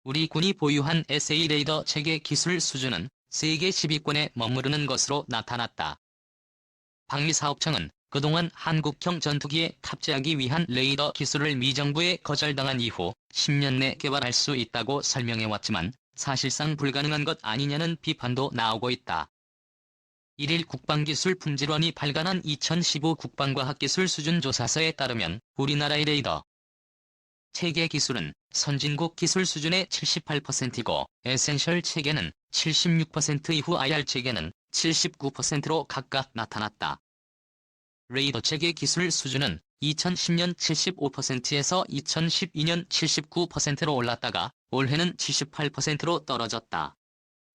우리 군이 보유한 SA 레이더 체계 기술 수준은 세계 10위권에 머무르는 것으로 나타났다. 방위사업청은 그동안 한국형 전투기에 탑재하기 위한 레이더 기술을 미정부에 거절당한 이후 10년 내 개발할 수 있다고 설명해왔지만 사실상 불가능한 것 아니냐는 비판도 나오고 있다. 1일 국방기술품질원이 발간한 2015 국방과학기술 수준조사서에 따르면 우리나라의 레이더 체계 기술은 선진국 기술 수준의 78%이고 에센셜 체계는 76% 이후 IR 체계는 79%로 각각 나타났다. 레이더 체계 기술 수준은 2010년 75%에서 2012년 79%로 올랐다가 올해는 78%로 떨어졌다.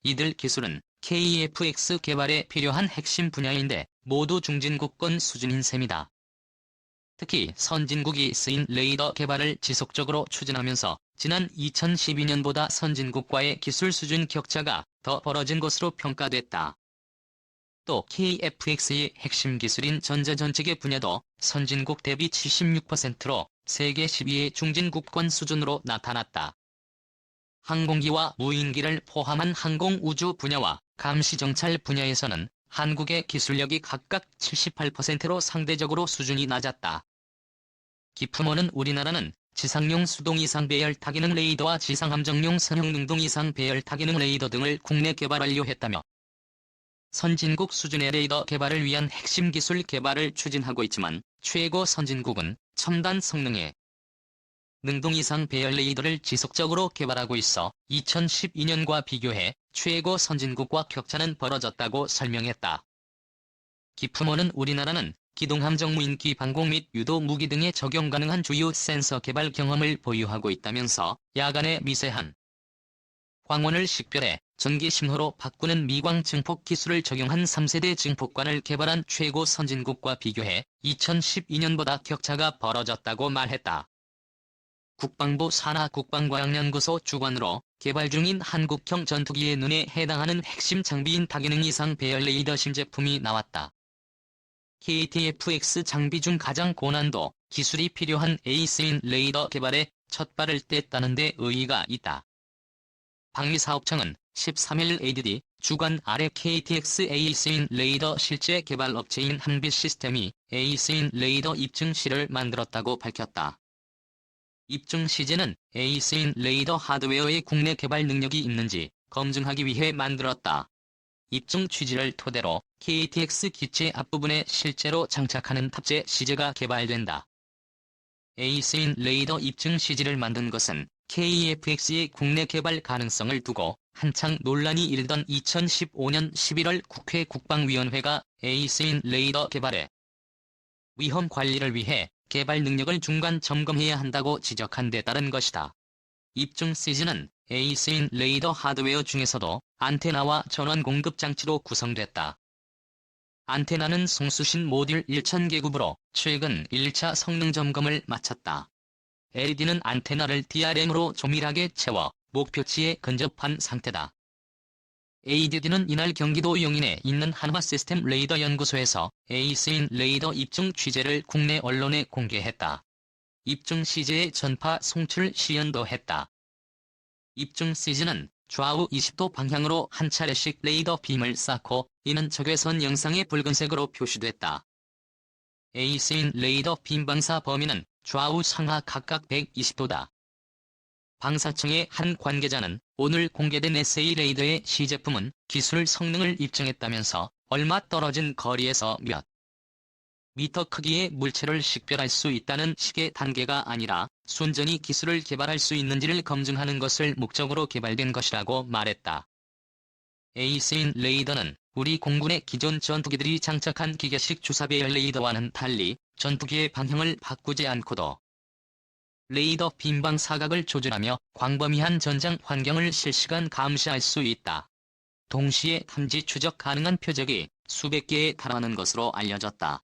이들 기술은 KF-X 개발에 필요한 핵심 분야인데 모두 중진국권 수준인 셈이다. 특히 선진국이 쓰인 레이더 개발을 지속적으로 추진하면서 지난 2012년보다 선진국과의 기술 수준 격차가 더 벌어진 것으로 평가됐다. 또 KF-X의 핵심 기술인 전자전체계 분야도 선진국 대비 76%로 세계 10위의 중진국권 수준으로 나타났다. 항공기와 무인기를 포함한 항공우주 분야와 감시정찰 분야에서는 한국의 기술력이 각각 78%로 상대적으로 수준이 낮았다. 기품원은 우리나라는 지상용 수동 이상 배열 타기능 레이더와 지상함정용 선형 능동 이상 배열 타기능 레이더 등을 국내 개발 완료했다며 선진국 수준의 레이더 개발을 위한 핵심 기술 개발을 추진하고 있지만 최고 선진국은 첨단 성능의 능동 이상 배열 레이더를 지속적으로 개발하고 있어 2012년과 비교해 최고 선진국과 격차는 벌어졌다고 설명했다. 기품원은 우리나라는 기동함정 무인기 방공 및 유도 무기 등에 적용 가능한 주요 센서 개발 경험을 보유하고 있다면서 야간의 미세한 광원을 식별해 전기 신호로 바꾸는 미광 증폭 기술을 적용한 3세대 증폭관을 개발한 최고 선진국과 비교해 2012년보다 격차가 벌어졌다고 말했다. 국방부 산하국방과학연구소 주관으로 개발 중인 한국형 전투기의 눈에 해당하는 핵심 장비인 다기능 이상 배열 레이더 신제품이 나왔다. KTF-X 장비 중 가장 고난도 기술이 필요한 에이스인 레이더 개발에 첫발을 뗐다는 데 의의가 있다. 방위사업청은 13일 ADD 주관 아래 KTX 에이스인 레이더 실제 개발 업체인 한빛 시스템이 에이스인 레이더 입증시를 만들었다고 밝혔다. 입증시제는 에이스인 레이더 하드웨어의 국내 개발 능력이 있는지 검증하기 위해 만들었다. 입증 취지를 토대로 KTX 기체 앞부분에 실제로 장착하는 탑재 시제가 개발된다. 에이스인 레이더 입증 시지를 만든 것은 KF-X의 국내 개발 가능성을 두고 한창 논란이 일던 2015년 11월 국회 국방위원회가 에이스인 레이더 개발에 위험 관리를 위해 개발 능력을 중간 점검해야 한다고 지적한 데 따른 것이다. 입증 시즈는 에이스인 레이더 하드웨어 중에서도 안테나와 전원 공급 장치로 구성됐다. 안테나는 송수신 모듈 1000개급으로 최근 1차 성능 점검을 마쳤다. LED는 안테나를 DRM으로 조밀하게 채워 목표치에 근접한 상태다. ADD는 이날 경기도 용인에 있는 한화시스템 레이더 연구소에서 에이스인 레이더 입증 취재를 국내 언론에 공개했다. 입증 시제의 전파 송출 시연도 했다. 입증 시즈는 좌우 20도 방향으로 한 차례씩 레이더 빔을 쌓고 이는 적외선 영상에 붉은색으로 표시됐다. 에이스인 레이더 빔 방사 범위는 좌우 상하 각각 120도다. 방사청의 한 관계자는 오늘 공개된 SA 레이더의 시제품은 기술 성능을 입증했다면서 얼마 떨어진 거리에서 몇 미터 크기의 물체를 식별할 수 있다는 식의 단계가 아니라 순전히 기술을 개발할 수 있는지를 검증하는 것을 목적으로 개발된 것이라고 말했다. 에이스인 레이더는 우리 공군의 기존 전투기들이 장착한 기계식 주사배열 레이더와는 달리 전투기의 방향을 바꾸지 않고도 레이더 빈방 사각을 조절하며 광범위한 전장 환경을 실시간 감시할 수 있다. 동시에 탐지 추적 가능한 표적이 수백 개에 달하는 것으로 알려졌다.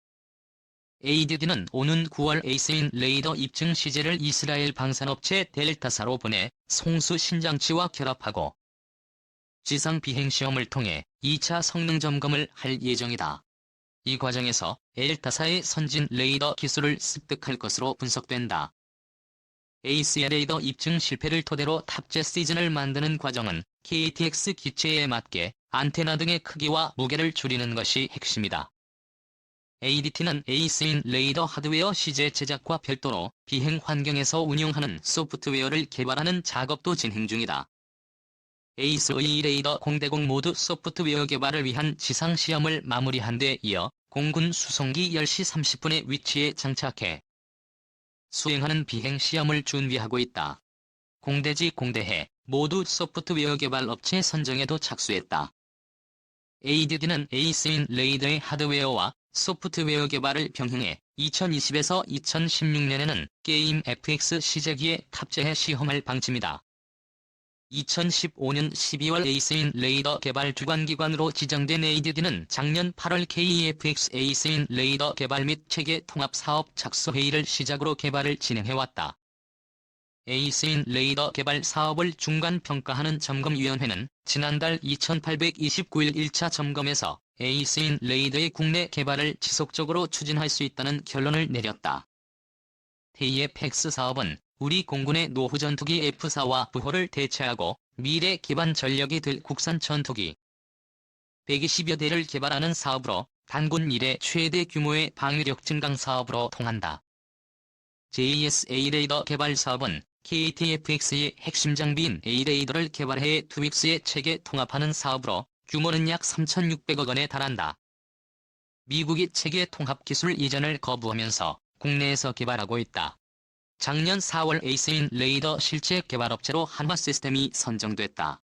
ADD는 오는 9월 에이스인 레이더 입증 시제를 이스라엘 방산업체 델타사로 보내 송수 신장치와 결합하고 지상 비행시험을 통해 2차 성능 점검을 할 예정이다. 이 과정에서 델타사의 선진 레이더 기술을 습득할 것으로 분석된다. ACL 레이더 입증 실패를 토대로 탑재 시즌을 만드는 과정은 KTX 기체에 맞게 안테나 등의 크기와 무게를 줄이는 것이 핵심이다. ADT는 AC인 레이더 하드웨어 시제 제작과 별도로 비행 환경에서 운용하는 소프트웨어를 개발하는 작업도 진행 중이다. AC의 레이더 공대공 모두 소프트웨어 개발을 위한 지상 시험을 마무리한 데 이어 공군 수송기 10시 30분에 위치에 장착해 수행하는 비행 시험을 준비하고 있다. 공대지 공대해 모두 소프트웨어 개발 업체 선정에도 착수했다. ADT는 AC인 레이더의 하드웨어와 소프트웨어 개발을 병행해 2020에서 2016년에는 게임 FX 시제기에 탑재해 시험할 방침이다. 2015년 12월 AC인 레이더 개발 주관기관으로 지정된 ADT는 작년 8월 KEFX AC인 레이더 개발 및 체계 통합 사업 착수 회의를 시작으로 개발을 진행해왔다. AC인 레이더 개발 사업을 중간평가하는 점검위원회는 지난달 2829일 1차 점검에서 AC인 레이더의 국내 개발을 지속적으로 추진할 수 있다는 결론을 내렸다. KEFX 사업은 우리 공군의 노후 전투기 F-4와 부호를 대체하고 미래 기반 전력이 될 국산 전투기 120여 대를 개발하는 사업으로 단군 이래 최대 규모의 방위력 증강 사업으로 통한다. JSA 레이더 개발 사업은 KTFX의 핵심 장비인 A레이더를 개발해 투윅스의 체계 통합하는 사업으로 규모는 약 3,600억 원에 달한다. 미국이 체계 통합 기술 이전을 거부하면서 국내에서 개발하고 있다. 작년 4월 AC인 레이더 실제 개발업체로 한화시스템이 선정됐다.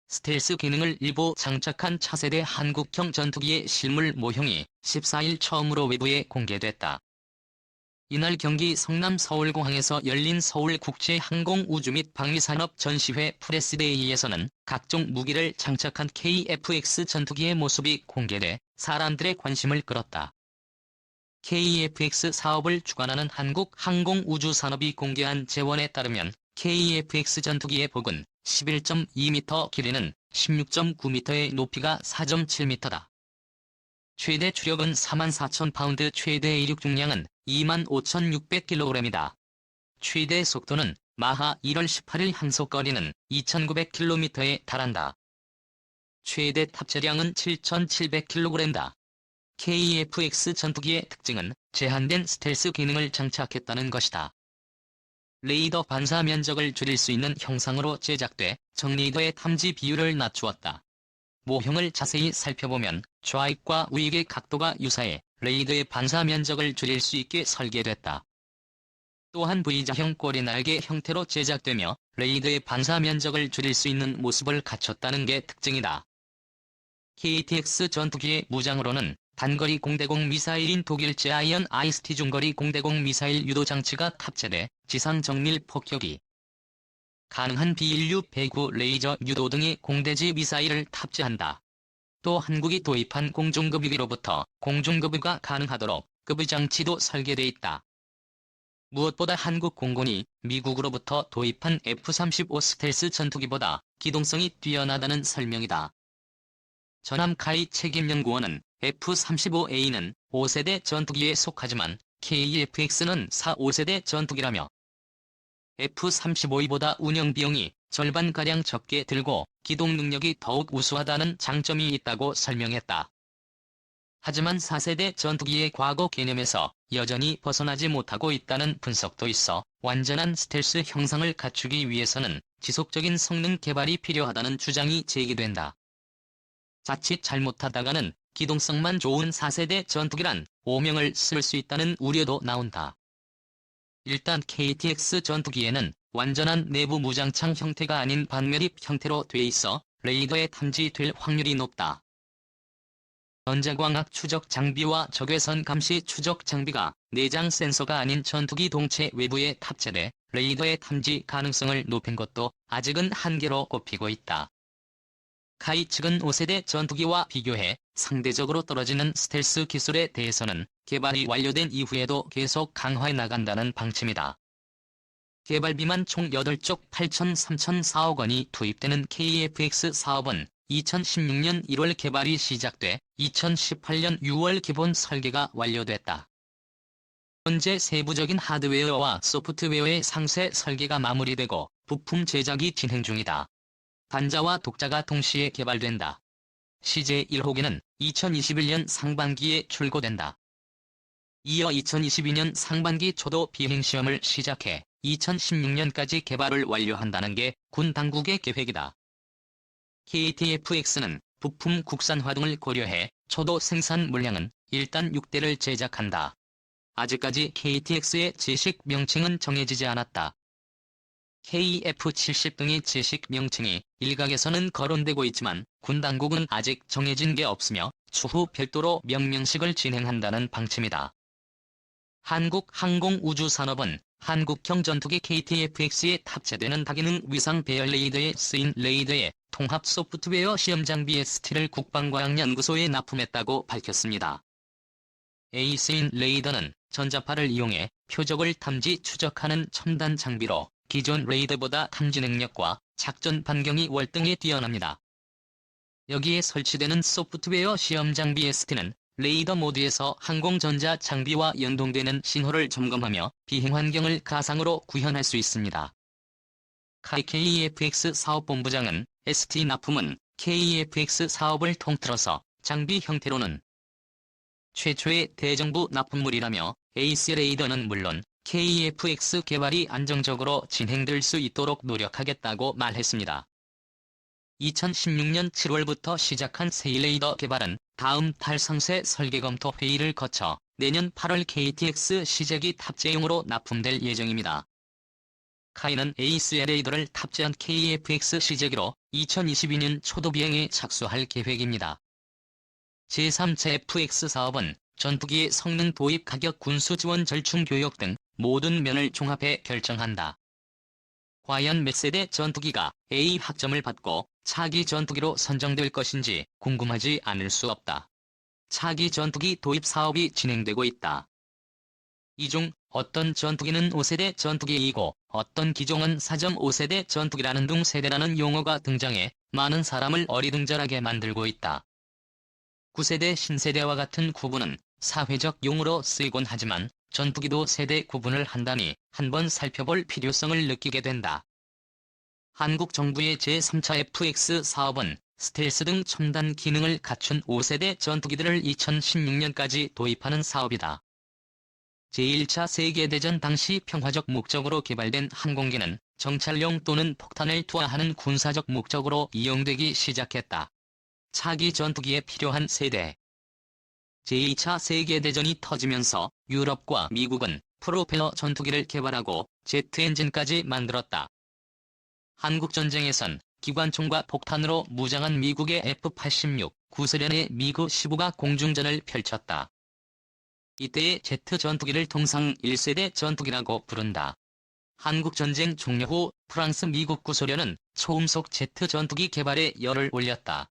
스텔스 기능을 일부 장착한 차세대 한국형 전투기의 실물 모형이 14일 처음으로 외부에 공개됐다. 이날 경기 성남 서울공항에서 열린 서울국제항공우주 및 방위산업 전시회 프레스데이에서는 각종 무기를 장착한 KFX 전투기의 모습이 공개돼 사람들의 관심을 끌었다. KFX 사업을 주관하는 한국항공우주산업이 공개한 재원에 따르면 KFX 전투기의 폭은 11.2m, 길이는 16.9m의 높이가 4.7m다. 최대 추력은 44,000파운드, 최대 이륙 중량은 25,600kg이다. 최대 속도는 마하 1월 18일 항속거리는 2,900km에 달한다. 최대 탑재량은 7,700kg다. KFX 전투기의 특징은 제한된 스텔스 기능을 장착했다는 것이다. 레이더 반사 면적을 줄일 수 있는 형상으로 제작돼 정레이더의 탐지 비율을 낮추었다. 모형을 자세히 살펴보면 좌익과 우익의 각도가 유사해 레이더의 반사 면적을 줄일 수 있게 설계됐다. 또한 V자형 꼬리 날개 형태로 제작되며 레이더의 반사 면적을 줄일 수 있는 모습을 갖췄다는 게 특징이다. KTX 전투기의 무장으로는 단거리 공대공 미사일인 독일제 아이언 IST 중거리 공대공 미사일 유도 장치가 탑재돼 지상 정밀 폭격이 가능한 비인류 배구 레이저 유도 등의 공대지 미사일을 탑재한다. 또 한국이 도입한 공중급유기로부터 공중급유가 가능하도록 급유 장치도 설계돼 있다. 무엇보다 한국 공군이 미국으로부터 도입한 F-35 스텔스 전투기보다 기동성이 뛰어나다는 설명이다. 전함카이 책임연구원은 F-35A는 5세대 전투기에 속하지만 KEFX는 4, 5세대 전투기라며 F-35E보다 운영 비용이 절반가량 적게 들고 기동 능력이 더욱 우수하다는 장점이 있다고 설명했다. 하지만 4세대 전투기의 과거 개념에서 여전히 벗어나지 못하고 있다는 분석도 있어 완전한 스텔스 형상을 갖추기 위해서는 지속적인 성능 개발이 필요하다는 주장이 제기된다. 자칫 잘못하다가는 기동성만 좋은 4세대 전투기란 오명을 쓸 수 있다는 우려도 나온다. 일단 KTX 전투기에는 완전한 내부 무장창 형태가 아닌 반매립 형태로 돼 있어 레이더에 탐지될 확률이 높다. 전자광학 추적 장비와 적외선 감시 추적 장비가 내장 센서가 아닌 전투기 동체 외부에 탑재돼 레이더의 탐지 가능성을 높인 것도 아직은 한계로 꼽히고 있다. 카이 측은 5세대 전투기와 비교해 상대적으로 떨어지는 스텔스 기술에 대해서는 개발이 완료된 이후에도 계속 강화해 나간다는 방침이다. 개발비만 총 8쪽 8,304억 원이 투입되는 KFX 사업은 2016년 1월 개발이 시작돼 2018년 6월 기본 설계가 완료됐다. 현재 세부적인 하드웨어와 소프트웨어의 상세 설계가 마무리되고 부품 제작이 진행 중이다. 단자와 독자가 동시에 개발된다. CJ1호기는 2021년 상반기에 출고된다. 이어 2022년 상반기 초도 비행시험을 시작해 2016년까지 개발을 완료한다는 게 군 당국의 계획이다. KTFX는 부품 국산화 등을 고려해 초도 생산 물량은 일단 6대를 제작한다. 아직까지 KTX의 제식 명칭은 정해지지 않았다. KF-70 등의 제식 명칭이 일각에서는 거론되고 있지만 군 당국은 아직 정해진 게 없으며 추후 별도로 명명식을 진행한다는 방침이다. 한국항공우주산업은 한국형 전투기 KTFX에 탑재되는 다기능 위상 배열 레이더에 쓰인 레이더의 통합 소프트웨어 시험 장비 ST를 국방과학연구소에 납품했다고 밝혔습니다. 에이스인 레이더는 전자파를 이용해 표적을 탐지 추적하는 첨단 장비로 기존 레이더보다 탐지 능력과 작전 반경이 월등히 뛰어납니다. 여기에 설치되는 소프트웨어 시험 장비 ST는 레이더 모드에서 항공전자 장비와 연동되는 신호를 점검하며 비행 환경을 가상으로 구현할 수 있습니다. KEFX 사업본부장은 ST 납품은 KEFX 사업을 통틀어서 장비 형태로는 최초의 대정부 납품물이라며 에이스 레이더는 물론 KEFX 개발이 안정적으로 진행될 수 있도록 노력하겠다고 말했습니다. 2016년 7월부터 시작한 새 레이더 개발은 다음 달 상세 설계 검토 회의를 거쳐 내년 8월 KTX 시제기 탑재용으로 납품될 예정입니다. 카이는 에이스 레이더를 탑재한 KFX 시제기로 2022년 초도 비행에 착수할 계획입니다. 제3차 FX 사업은 전투기의 성능 도입 가격 군수 지원 절충 교역 등 모든 면을 종합해 결정한다. 과연 몇 세대 전투기가 A 학점을 받고 차기 전투기로 선정될 것인지 궁금하지 않을 수 없다. 차기 전투기 도입 사업이 진행되고 있다. 이 중 어떤 전투기는 5세대 전투기이고 어떤 기종은 4.5세대 전투기라는 등 세대라는 용어가 등장해 많은 사람을 어리둥절하게 만들고 있다. 9세대 신세대와 같은 구분은 사회적 용어로 쓰이곤 하지만 전투기도 세대 구분을 한다니 한번 살펴볼 필요성을 느끼게 된다. 한국 정부의 제3차 FX 사업은 스텔스 등 첨단 기능을 갖춘 5세대 전투기들을 2016년까지 도입하는 사업이다. 제1차 세계대전 당시 평화적 목적으로 개발된 항공기는 정찰용 또는 폭탄을 투하하는 군사적 목적으로 이용되기 시작했다. 차기 전투기에 필요한 세대. 제2차 세계대전이 터지면서 유럽과 미국은 프로펠러 전투기를 개발하고 제트 엔진까지 만들었다. 한국전쟁에선 기관총과 폭탄으로 무장한 미국의 F-86, 구소련의 미그 15가 공중전을 펼쳤다. 이때의 제트 전투기를 통상 1세대 전투기라고 부른다. 한국전쟁 종료 후 프랑스, 미국, 구소련은 초음속 제트 전투기 개발에 열을 올렸다.